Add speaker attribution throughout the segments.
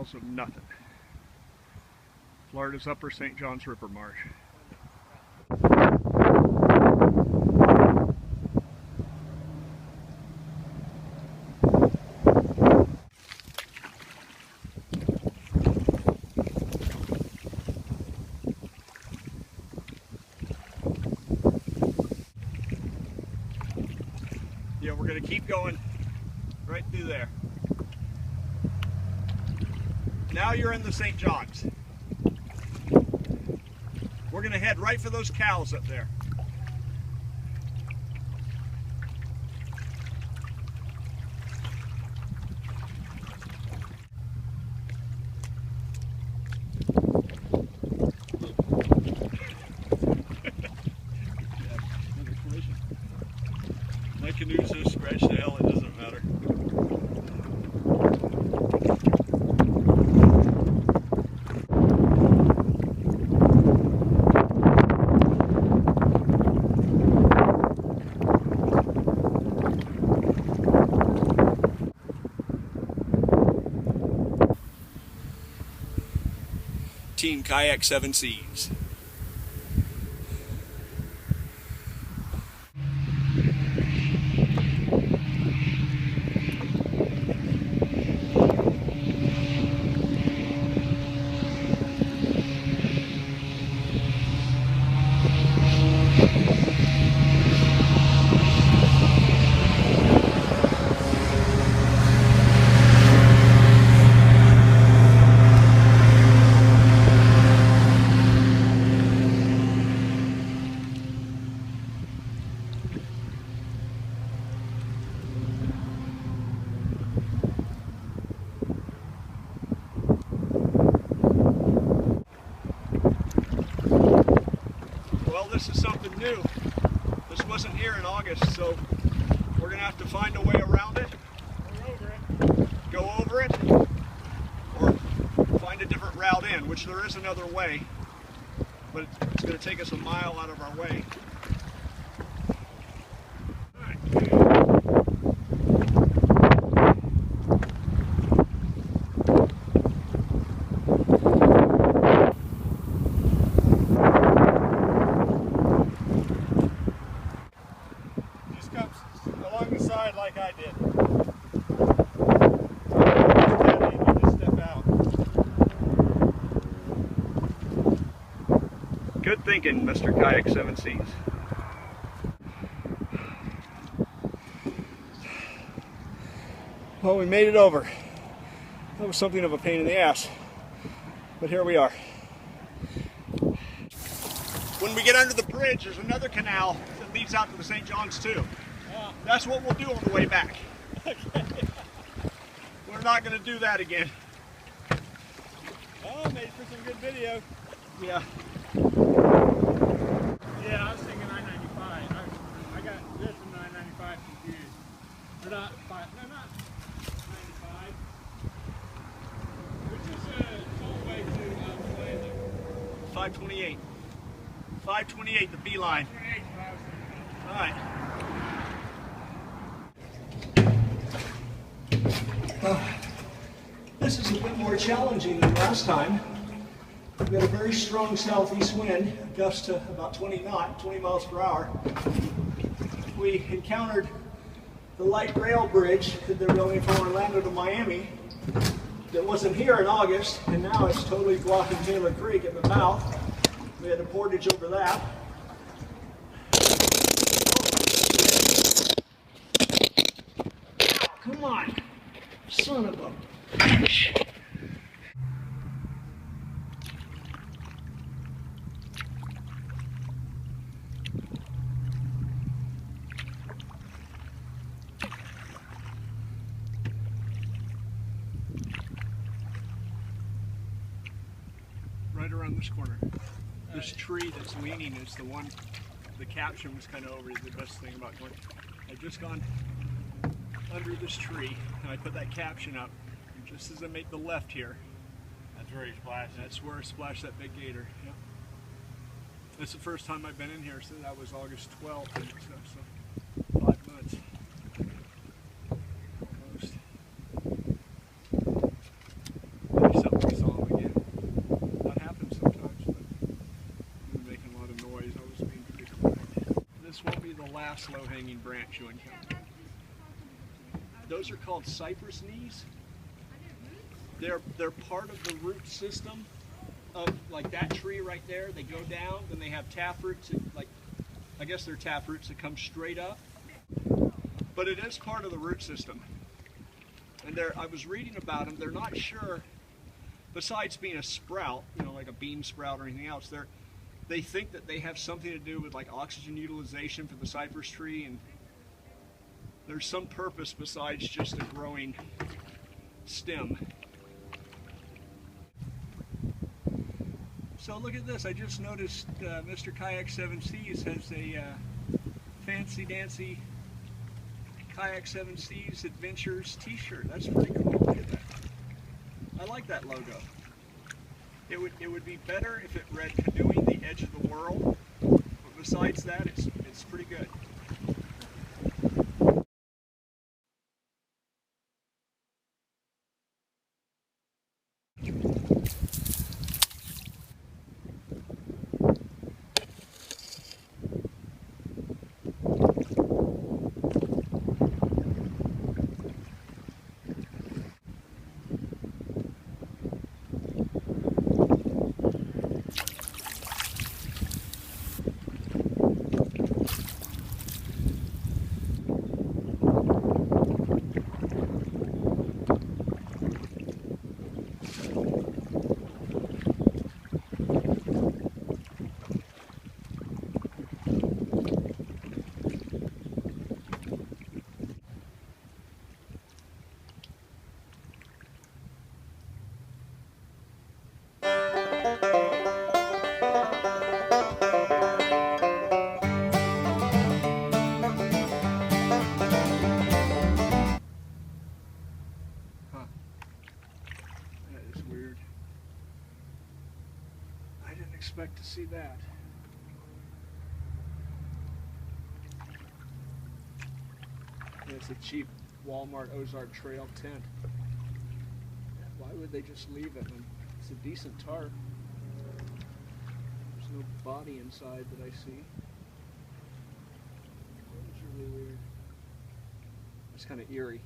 Speaker 1: miles of nothing. Florida's upper St. John's River Marsh. Yeah, we're going to keep going right through there. Now you're in the St. John's. We're going to head right for those cows up there. My canoe's so scratched to hell, it doesn't matter. Team Kayak7seas. This is something new. This wasn't here in August, so we're going to have to find a way around it. Go over it, or find a different route in, which there is another way, but it's going to take us a mile out of our way.
Speaker 2: Along the side like I did. Just step out.
Speaker 1: Good thinking, Mr. Kayak7seas. Well, we made it over. That was something of a pain in the ass, but here we are. When we get under the bridge, there's another canal that leads out to the St. John's too. That's what we'll do on the way back.
Speaker 2: Okay.
Speaker 1: We're not going to do that again.
Speaker 2: Oh, made for some good video.
Speaker 1: Yeah.
Speaker 2: Yeah, I was thinking I-95. I got this and I-95 confused. Or not, no, not 95. Which is all the way to Orlando.
Speaker 1: 528. 528, the B line.
Speaker 2: 528 is what I was thinking.
Speaker 1: All right. This is a bit more challenging than last time. We've got a very strong southeast wind, gusts to about 20 miles per hour. We encountered the light rail bridge that they're building from Orlando to Miami that wasn't here in August, and now it's totally blocking Taylor Creek at the mouth. We had a portage over that. Come on, son of a bitch. Right around this corner. This tree that's leaning is the one, the caption was kind of over the best thing about going. I've just gone under this tree and I put that caption up. And just as I make the left here,
Speaker 2: That's where he splashed.
Speaker 1: that's where I splashed that big gator. Yep. It's the first time I've been in here since that was August 12th and stuff, so 5 months. Almost. the last low-hanging branch you encounter. Those are called cypress knees. They're part of the root system of, like, that tree right there. They go down, then they have tap roots, like, I guess they're tap roots that come straight up. But it is part of the root system. And I was reading about them. They're not sure, besides being a sprout, you know, like a bean sprout or anything else, they think that they have something to do with, like, oxygen utilization for the cypress tree, and there's some purpose besides just a growing stem. So look at this. I just noticed Mr. Kayak7seas has a fancy dancy Kayak7seas Adventures t-shirt. That's pretty cool. Look at that. I like that logo. It would be better if it read "Canoeing the Edge of the World," but besides that, it's pretty good. Expect to see that. It's a cheap Walmart Ozark Trail tent. Why would they just leave it? It's a decent tarp. There's no body inside that I see. It's really weird. It's kind of eerie.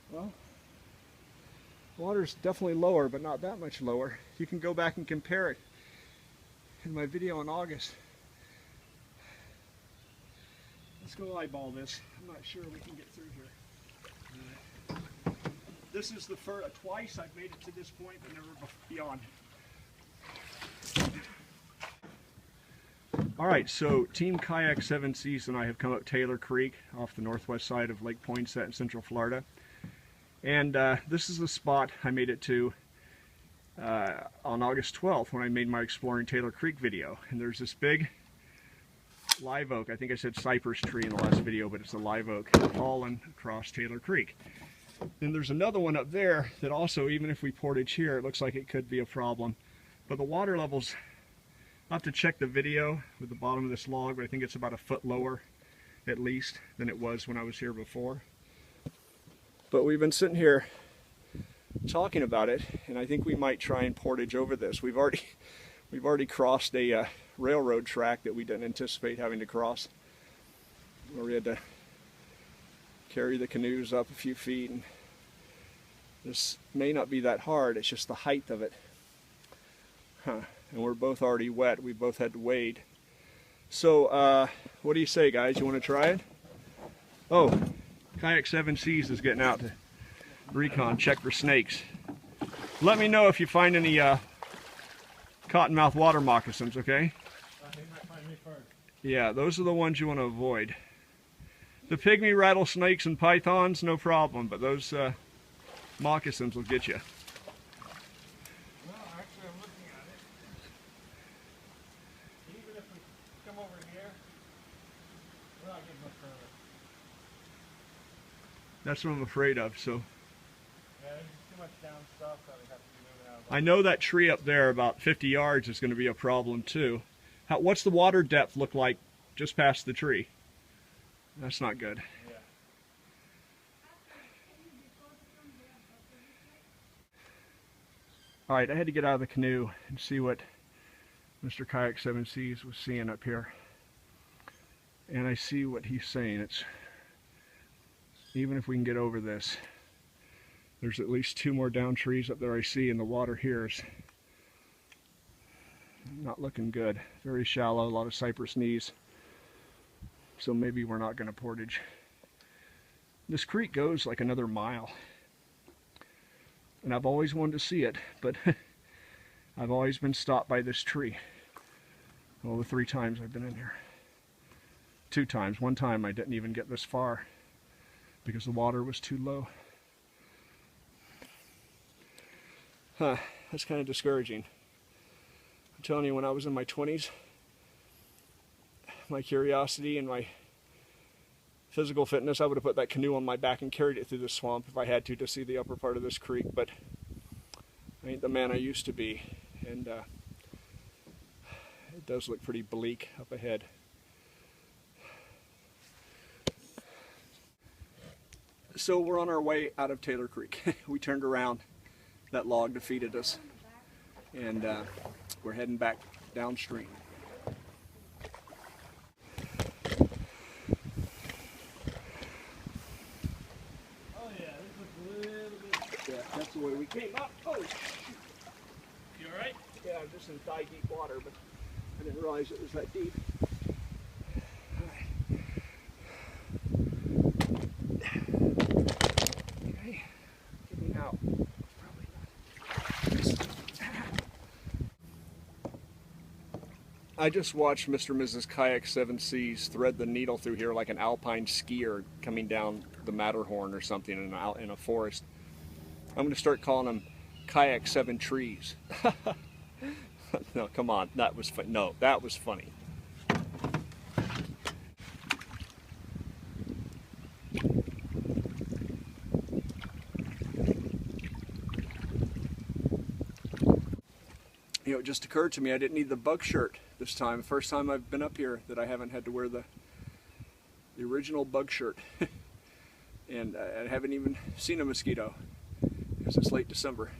Speaker 1: Well, water's definitely lower, but not that much lower. You can go back and compare it in my video in August. Let's go eyeball this. I'm not sure we can get through here. This is the first, twice I've made it to this point, but never beyond. Alright, so Team Kayak7seas and I have come up Taylor Creek off the northwest side of Lake Poinsett in Central Florida. And this is the spot I made it to on August 12th when I made my Exploring Taylor Creek video. And there's this big live oak, I think I said cypress tree in the last video, but it's a live oak fallen across Taylor Creek. And there's another one up there that also, even if we portage here, it looks like it could be a problem. But the water levels, I'll have to check the video with the bottom of this log, but I think it's about a foot lower at least than it was when I was here before. But we've been sitting here talking about it, and I think we might try and portage over this. We've already crossed a railroad track that we didn't anticipate having to cross, where we had to carry the canoes up a few feet. And this may not be that hard, it's just the height of it. And we're both already wet. We both had to wade. So what do you say, guys? You want to try it? Oh, Kayak7seas is getting out to recon, check for snakes. Let me know if you find any cottonmouth water moccasins, okay?
Speaker 2: He might find me first.
Speaker 1: Yeah, those are the ones you want to avoid. The pygmy rattlesnakes and pythons, no problem, but those moccasins will get you.
Speaker 2: No, actually I'm looking at it. Even if we come over here, we're not getting much further.
Speaker 1: That's what I'm afraid of. So
Speaker 2: Yeah, there's too much down stuff that we have to be moving out of.
Speaker 1: I know that tree up there about 50 yards is going to be a problem too. What's the water depth look like just past the tree? That's not good.
Speaker 2: Yeah.
Speaker 1: All right, I had to get out of the canoe and see what Mr. Kayak7seas was seeing up here. And I see what he's saying. It's, even if we can get over this, there's at least 2 more down trees up there I see, and the water here is not looking good. Very shallow, a lot of cypress knees. So maybe we're not going to portage. This creek goes like another mile. And I've always wanted to see it, but I've always been stopped by this tree. Well, the 3 times I've been in here. 2 times. One time I didn't even get this far because the water was too low. That's kind of discouraging. I'm telling you, when I was in my 20s, my curiosity and my physical fitness, I would have put that canoe on my back and carried it through the swamp if I had to see the upper part of this creek, but I ain't the man I used to be, and it does look pretty bleak up ahead. So we're on our way out of Taylor Creek. We turned around, that log defeated us, and we're heading back downstream. That's the way we came up. Oh, shoot.
Speaker 2: You alright?
Speaker 1: Yeah, I'm just in thigh deep water, but I didn't realize it was that deep. Okay, get me out. Probably not. I just watched Mr. and Mrs. Kayak7seas thread the needle through here like an alpine skier coming down the Matterhorn or something in a forest. I'm going to start calling them Kayak7trees. No, come on, that was fun. No, that was funny. You know, it just occurred to me I didn't need the bug shirt this time. First time I've been up here that I haven't had to wear the original bug shirt. And I haven't even seen a mosquito because it's late December.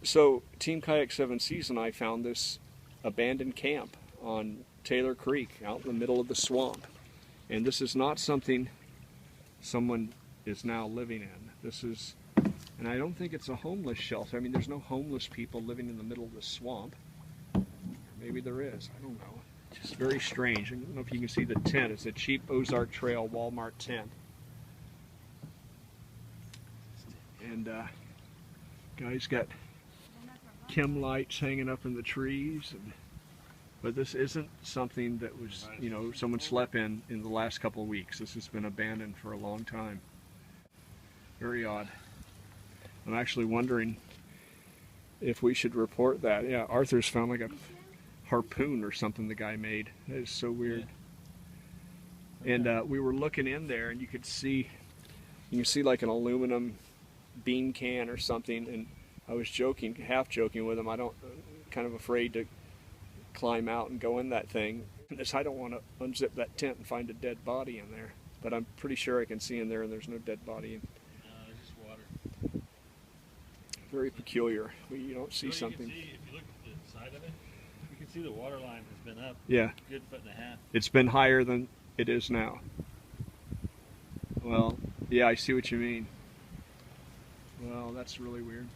Speaker 1: So Team Kayak7seas and I found this abandoned camp on Taylor Creek out in the middle of the swamp. And this is not something someone is now living in. This is, and I don't think it's a homeless shelter. I mean, there's no homeless people living in the middle of the swamp. Maybe there is, I don't know. Just very strange. I don't know if you can see the tent. It's a cheap Ozark Trail Walmart tent. And guys got chem lights hanging up in the trees. But this isn't something that was, you know, someone slept in the last couple of weeks. This has been abandoned for a long time. Very odd. I'm actually wondering if we should report that. Yeah, Arthur's found like a harpoon or something the guy made. That is so weird. And we were looking in there, and you can see like an aluminum bean can or something. And I was joking, half joking with him. Kind of afraid to climb out and go in that thing. I don't want to unzip that tent and find a dead body in there. But I'm pretty sure I can see in there, and there's no dead body.
Speaker 2: No, there's just water.
Speaker 1: Very peculiar. You don't see something.
Speaker 2: If you look at the side of it, you can see the water line has been up.
Speaker 1: Yeah.
Speaker 2: A good foot and a half.
Speaker 1: It's been higher than it is now. Well, yeah, I see what you mean. Well, that's really weird.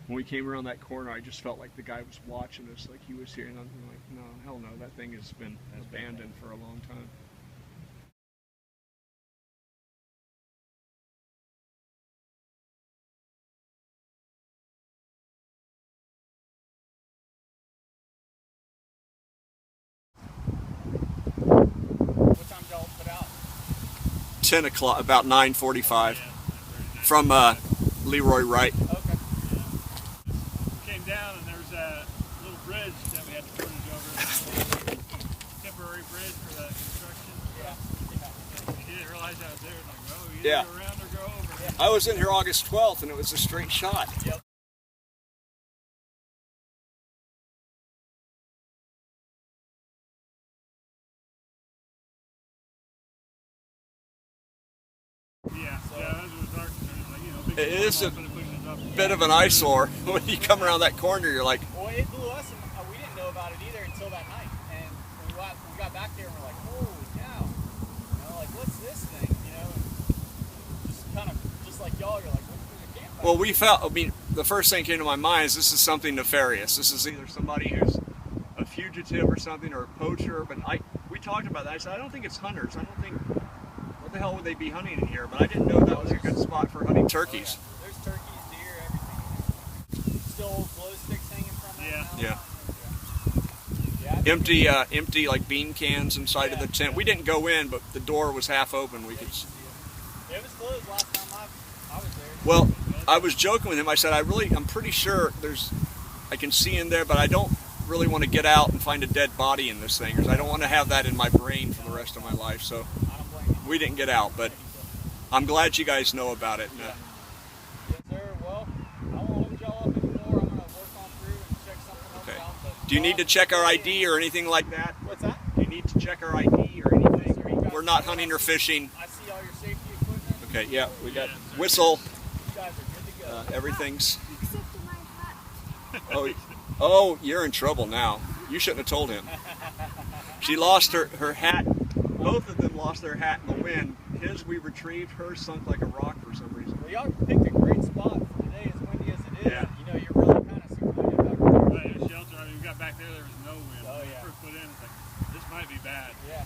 Speaker 1: When we came around that corner, I just felt like the guy was watching us, like he was here, and I'm like, no, hell no, that thing has been abandoned for a long time.
Speaker 2: What time did y'all put out?
Speaker 1: 10 o'clock, about 9:45, from Leroy Wright.
Speaker 2: Okay. Yeah. We came down and there was a little bridge that we had to footage over. Temporary bridge for the construction. Yeah. You didn't realize I was there. Like, oh, you either go around or go over. Yeah.
Speaker 1: I was in here August 12th, and it was a straight shot.
Speaker 2: Yep. Yeah, that was dark. Like, you know, big
Speaker 1: It is a
Speaker 2: but it pushes up.
Speaker 1: bit of an eyesore. When you come around that corner, you're like,
Speaker 3: Well, it blew us, and we didn't know about it either until that night. And when we got back there, and we're like, holy cow. You know, like, what's this thing? You know, and just kind of, just like y'all, you're like, what's the camp?
Speaker 1: well, we felt, I mean, the first thing came to my mind is this is something nefarious. This is either somebody who's a fugitive or something, or a poacher. But we talked about that. I said, I don't think it's hunters. I don't think, what the hell would they be hunting in here? But I didn't know that was a good spot for hunting turkeys.
Speaker 3: Oh, yeah. There's turkeys, deer, everything. Still old glow sticks hanging from that.
Speaker 1: Yeah. Empty like bean cans inside of the tent. We didn't go in, but the door was half open. We could.
Speaker 3: It was closed last time I was there.
Speaker 1: Well, I was joking with him. I said, I'm pretty sure I can see in there, but I don't really want to get out and find a dead body in this thing, because I don't want to have that in my brain for the rest of my life. So we didn't get out, but I'm glad you guys know about it.
Speaker 3: Yes, sir. Well, I won't hold y'all up anymore. I'm going to work on through and check something else out. But
Speaker 1: Do you need to check our ID or anything like that?
Speaker 3: What's that?
Speaker 1: Do you need to check our ID or anything?
Speaker 3: Yes, sir. You guys
Speaker 1: We're not
Speaker 3: see
Speaker 1: hunting or fishing.
Speaker 3: I see all your safety equipment.
Speaker 1: Okay, yeah, we got whistle.
Speaker 3: You guys are good to go.
Speaker 1: Everything's.
Speaker 4: Except for my hat.
Speaker 1: Oh, you're in trouble now. You shouldn't have told him. She lost her hat. Both of them lost their hat in the wind. His we retrieved. Hers sunk like a rock for some reason.
Speaker 3: Well, y'all picked a great spot for today, as windy as it is.
Speaker 1: Yeah.
Speaker 3: You know, you're really kind of secluded back there.
Speaker 2: Right, it was shelter. I mean, we got back there was no wind.
Speaker 3: Oh,
Speaker 2: When we
Speaker 3: yeah.
Speaker 2: first put in, it's like, this might be bad.
Speaker 3: Yeah.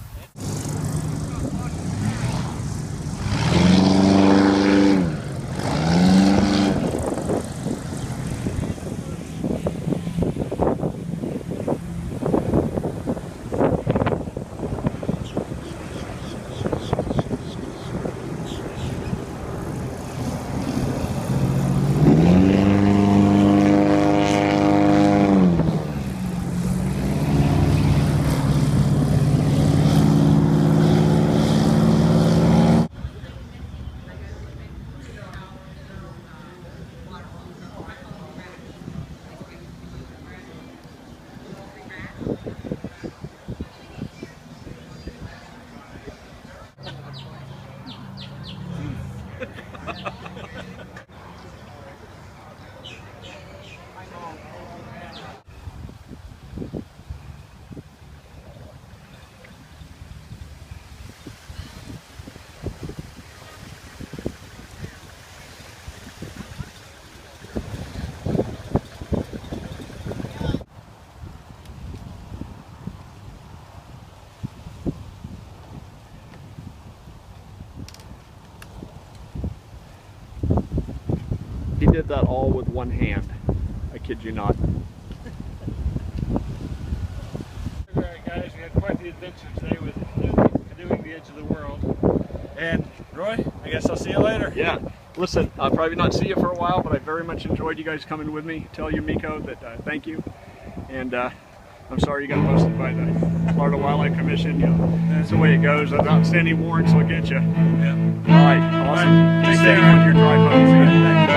Speaker 1: did that all with one hand. I kid you not.
Speaker 2: Alright guys, we had quite the adventure today with canoeing the edge of the world. And Roy, I guess I'll see you later.
Speaker 1: Yeah. Listen, I'll probably not see you for a while, but I very much enjoyed you guys coming with me. Tell you, Miko, that thank you. And I'm sorry you got busted by the Florida Wildlife Commission. You know, that's the way it goes. Those outstanding warrants will get you.
Speaker 2: Yeah.
Speaker 1: All right. Awesome. Be safe on your drive home.
Speaker 2: Thanks.